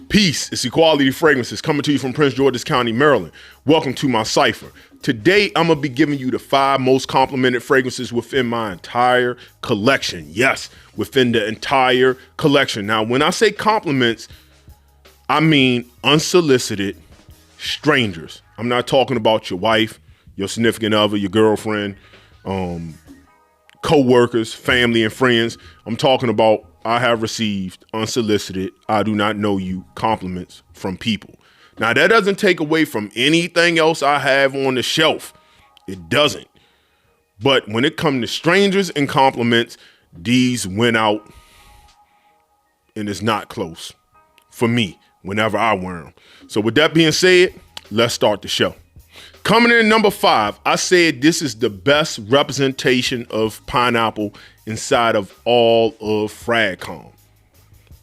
Peace, it's Equality Fragrances coming to you from Prince George's County, Maryland. Welcome to my cipher. Today, I'm gonna be giving you the 5 most complimented fragrances within my entire collection. Yes, within the entire collection. Now, when I say compliments, I mean unsolicited strangers. I'm not talking about your wife, your significant other, your girlfriend, co-workers, family, and friends. I'm talking about I have received unsolicited, I do not know you compliments from people. Now, that doesn't take away from anything else I have on the shelf. It doesn't. But when it comes to strangers and compliments, these went out and it's not close for me whenever I wear them. So with that being said, let's start the show. Coming in at number 5, I said this is the best representation of pineapple inside of all of Fragcom.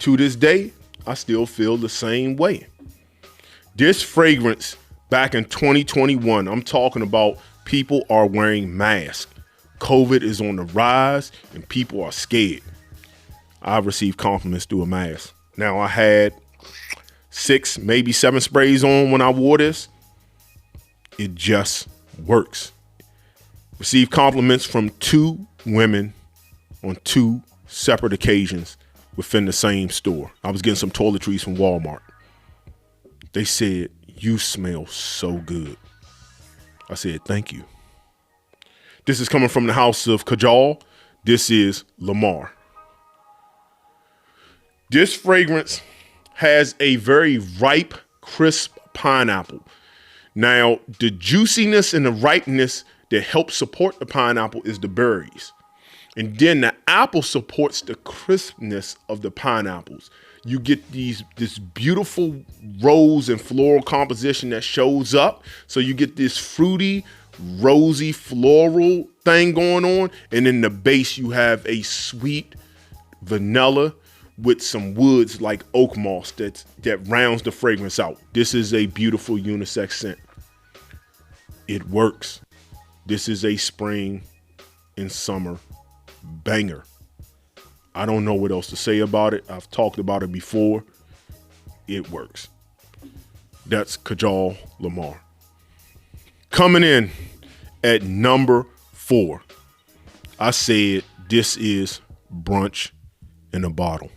To this day, I still feel the same way. This fragrance back in 2021, I'm talking about people are wearing masks. COVID is on the rise and people are scared. I received compliments through a mask. Now I had 6, maybe 7 sprays on when I wore this. It just works. Received compliments from 2 women on 2 separate occasions within the same store. I was getting some toiletries from Walmart. They said, "You smell so good." I said, "Thank you." This is coming from the house of Kajal. This is Lamar. This fragrance has a very ripe, crisp pineapple. Now, the juiciness and the ripeness that helps support the pineapple is the berries. And then the apple supports the crispness of the pineapples. You get this beautiful rose and floral composition that shows up. So you get this fruity, rosy, floral thing going on. And in the base, you have a sweet vanilla with some woods like oak moss that rounds the fragrance out. This is a beautiful unisex scent. It works. This is a spring and summer banger. I don't know what else to say about it. I've talked about it before. It works. That's Kajal Lamar. Coming in at number 4, I said this is brunch in a bottle.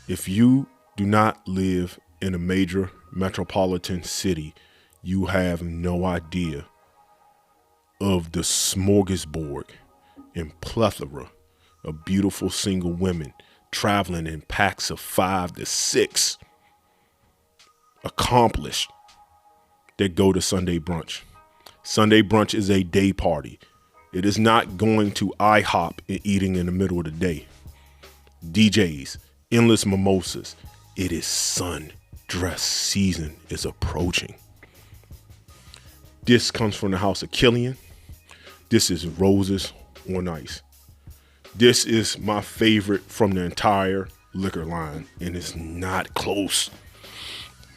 If you do not live in a major metropolitan city, you have no idea of the smorgasbord and plethora of beautiful single women traveling in packs of 5 to 6, accomplished, that go to Sunday brunch. Sunday brunch is a day party. It is not going to IHOP and eating in the middle of the day. DJs, endless mimosas. It is sundress season is approaching. This comes from the house of Killian. This is Roses on Ice. This is my favorite from the entire liquor line, and it's not close.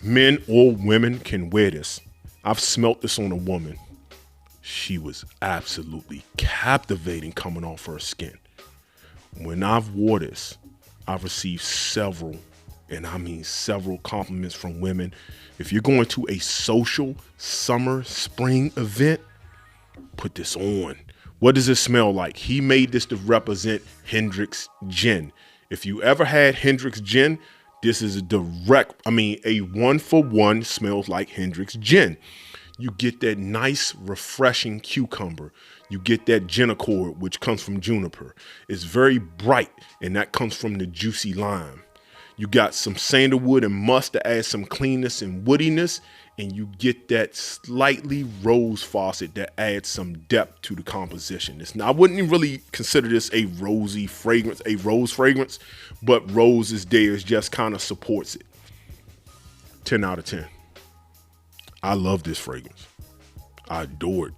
Men or women can wear this. I've smelt this on a woman. She was absolutely captivating coming off her skin. When I've wore this, I've received several, and I mean several compliments from women. If you're going to a social summer, spring event, put this on. What does it smell like? He made this to represent Hendrick's Gin. If you ever had Hendrick's Gin, this is a 1-for-1 smells like Hendrick's Gin. You get that nice, refreshing cucumber. You get that gin accord, which comes from juniper. It's very bright, and that comes from the juicy lime. You got some sandalwood and musk to add some cleanness and woodiness, and you get that slightly rose faucet that adds some depth to the composition. I wouldn't really consider this a rose fragrance, but rose is there, it just kind of supports it. 10 out of 10. I love this fragrance. I adore it.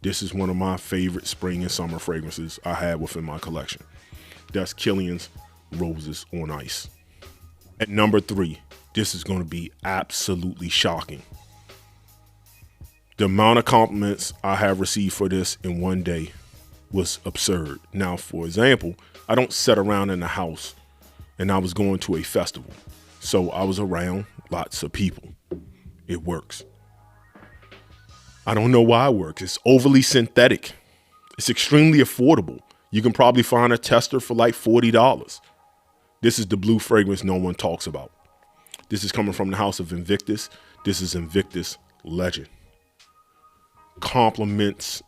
This is one of my favorite spring and summer fragrances I have within my collection. That's Killian's Roses on Ice. At number 3, this is going to be absolutely shocking. The amount of compliments I have received for this in one day was absurd. Now, for example, I don't sit around in the house, and I was going to a festival. So I was around lots of people. It works. I don't know why it works. It's overly synthetic. It's extremely affordable. You can probably find a tester for like $40. This is the blue fragrance no one talks about. This is coming from the house of Invictus. This is Invictus Legend. Compliments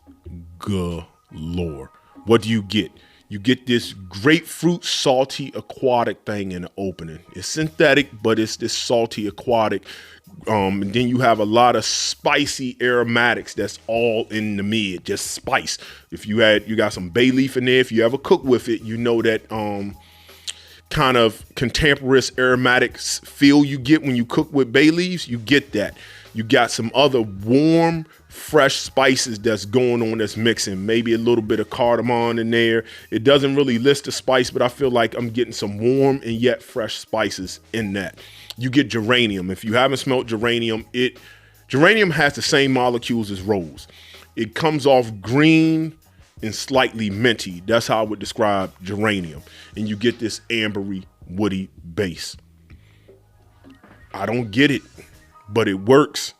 galore. What do you get? You get this grapefruit, salty, aquatic thing in the opening. It's synthetic, but it's this salty, aquatic. And then you have a lot of spicy aromatics that's all in the mid, just spice. If you got some bay leaf in there, if you ever cook with it, you know that kind of contemporaneous aromatics feel you get when you cook with bay leaves, you get that. You got some other warm, fresh spices that's going on, that's mixing. Maybe a little bit of cardamom in there. It doesn't really list the spice, but I feel like I'm getting some warm and yet fresh spices in that. You get geranium. If you haven't smelled geranium, geranium has the same molecules as rose. It comes off green and slightly minty. That's how I would describe geranium. And you get this ambery, woody base. I don't get it, but it works.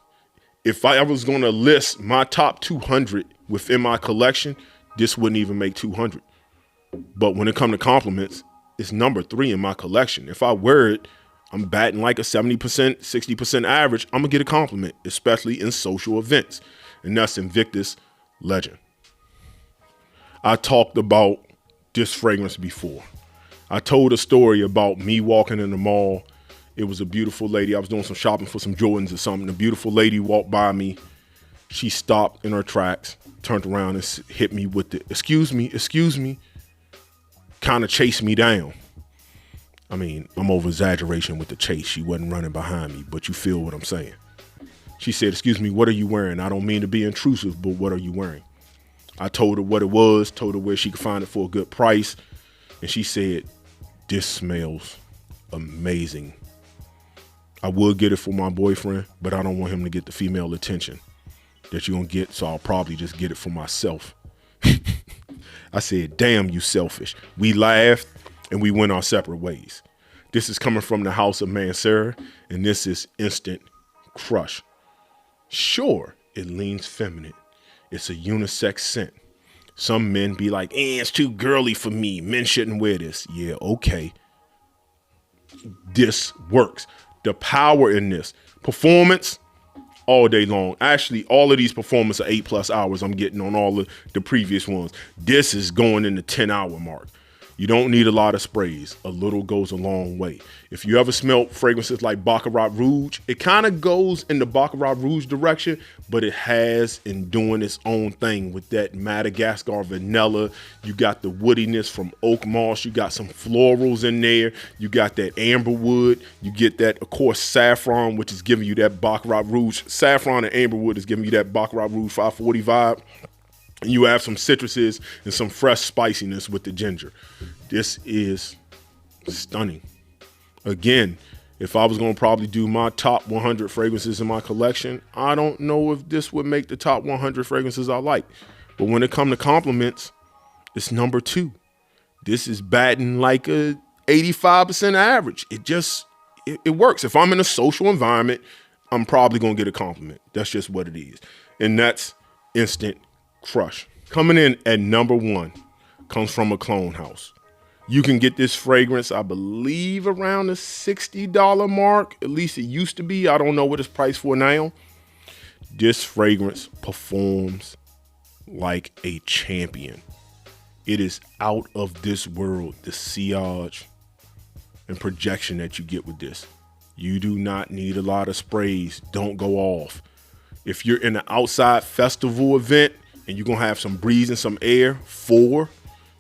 If I was going to list my top 200 within my collection, this wouldn't even make 200. But when it comes to compliments, it's number 3 in my collection. If I wear it, I'm batting like a 70%, 60% average. I'm going to get a compliment, especially in social events. And that's Invictus Legend. I talked about this fragrance before. I told a story about me walking in the mall. It was a beautiful lady. I was doing some shopping for some Jordans or something. A beautiful lady walked by me. She stopped in her tracks, turned around and hit me with the, excuse me, kind of chased me down. I mean, I'm over exaggeration with the chase. She wasn't running behind me, but you feel what I'm saying. She said, excuse me, what are you wearing? I don't mean to be intrusive, but what are you wearing? I told her what it was, told her where she could find it for a good price. And she said, this smells amazing. I would get it for my boyfriend, but I don't want him to get the female attention that you're going to get, so I'll probably just get it for myself. I said, damn, you selfish. We laughed and we went our separate ways. This is coming from the house of Mancera, and this is Instant Crush. Sure, it leans feminine. It's a unisex scent. Some men be like, it's too girly for me. Men shouldn't wear this. Yeah, okay. This works. The power in this. Performance, all day long. Actually, all of these performances are 8+ hours I'm getting on all of the previous ones. This is going in the 10-hour mark. You don't need a lot of sprays. A little goes a long way. If you ever smelled fragrances like Baccarat Rouge, it kind of goes in the Baccarat Rouge direction, but it has in doing its own thing with that Madagascar vanilla. You got the woodiness from oak moss. You got some florals in there. You got that amberwood. You get that, of course, saffron, which is giving you that Baccarat Rouge. Saffron and amberwood is giving you that Baccarat Rouge 540 vibe. And you have some citruses and some fresh spiciness with the ginger. This is stunning. Again, if I was going to probably do my top 100 fragrances in my collection, I don't know if this would make the top 100 fragrances I like. But when it comes to compliments, it's number 2. This is batting like a 85% average. It works. If I'm in a social environment, I'm probably going to get a compliment. That's just what it is. And that's Instant Crush. Coming in at number 1 comes from a clone house. You can get this fragrance, I believe, around the $60 mark. At least it used to be. I don't know what it's priced for now. This fragrance performs like a champion. It is out of this world, the sillage and projection that you get with this. You do not need a lot of sprays. Don't go off. If you're in an outside festival event and you're going to have some breeze and some air, 4.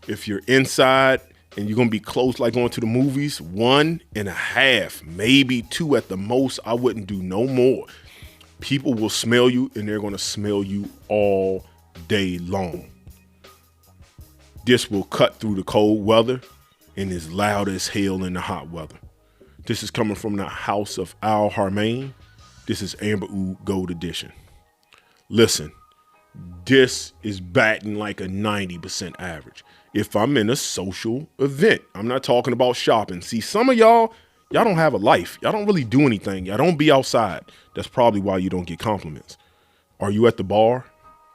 If you're inside and you're going to be close, like going to the movies, 1.5, maybe 2 at the most. I wouldn't do no more. People will smell you and they're going to smell you all day long. This will cut through the cold weather and is loud as hell in the hot weather. This is coming from the house of Al Harmain. This is Amber Oud Gold Edition. Listen, this is batting like a 90% average. If I'm in a social event, I'm not talking about shopping. See, some of y'all Y'all don't have a life. Y'all don't really do anything. Y'all don't be outside. That's probably why you don't get compliments. Are you at the bar?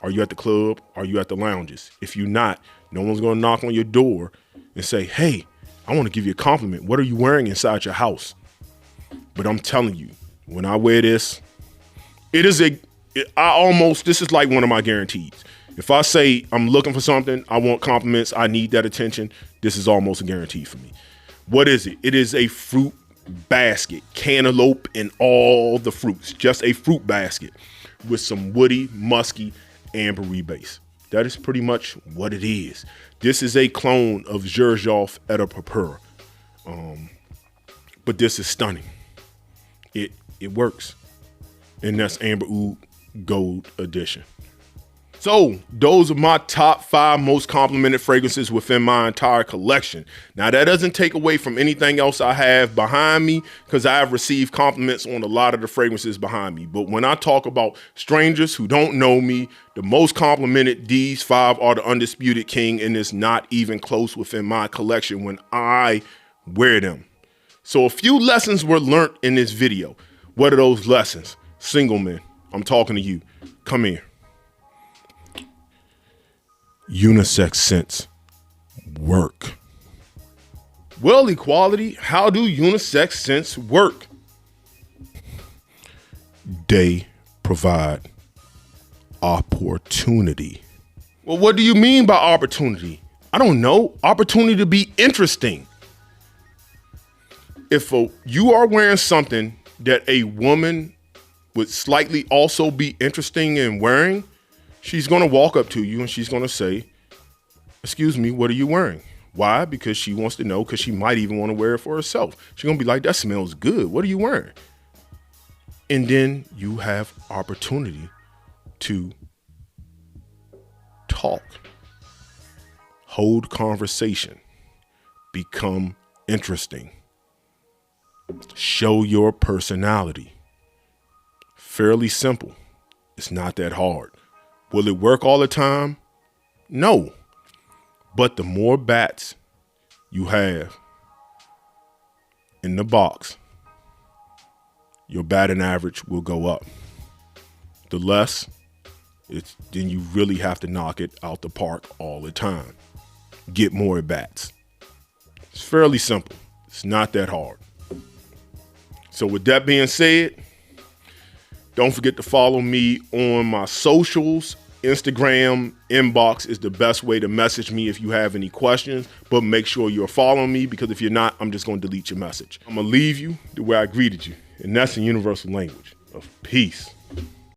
Are you at the club? Are you at the lounges? If you're not, no one's going to knock on your door and say, hey, I want to give you a compliment. What are you wearing inside your house? But I'm telling you, when I wear this, this is like one of my guarantees. If I say I'm looking for something, I want compliments, I need that attention, this is almost a guarantee for me. What is it? It is a fruit basket, cantaloupe and all the fruits. Just a fruit basket with some woody, musky, ambery base. That is pretty much what it is. This is a clone of Zaharoff et Purpur. But this is stunning. It works. And that's Amber Oud Gold Edition. So those are my top 5 most complimented fragrances within my entire collection. Now that doesn't take away from anything else I have behind me, because I have received compliments on a lot of the fragrances behind me. But when I talk about strangers who don't know me, the most complimented, these 5 are the undisputed king, and it's not even close within my collection when I wear them. So a few lessons were learned in this video. What are those lessons? Single men, I'm talking to you. Come here. Unisex scents work. Well, Equality, how do unisex scents work? They provide opportunity. Well, what do you mean by opportunity? I don't know. Opportunity to be interesting. If you are wearing something that a woman would slightly also be interesting in wearing, she's going to walk up to you and she's going to say, excuse me, what are you wearing? Why? Because she wants to know, because she might even want to wear it for herself. She's going to be like, that smells good. What are you wearing? And then you have opportunity to talk, hold conversation, become interesting, show your personality. Fairly simple. It's not that hard. Will it work all the time? No. But the more bats you have in the box, your batting average will go up. The less, then you really have to knock it out the park all the time. Get more at bats. It's fairly simple. It's not that hard. So with that being said, don't forget to follow me on my socials. Instagram inbox is the best way to message me if you have any questions, but make sure you're following me, because if you're not, I'm just going to delete your message. I'm going to leave you the way I greeted you, and that's the universal language of peace.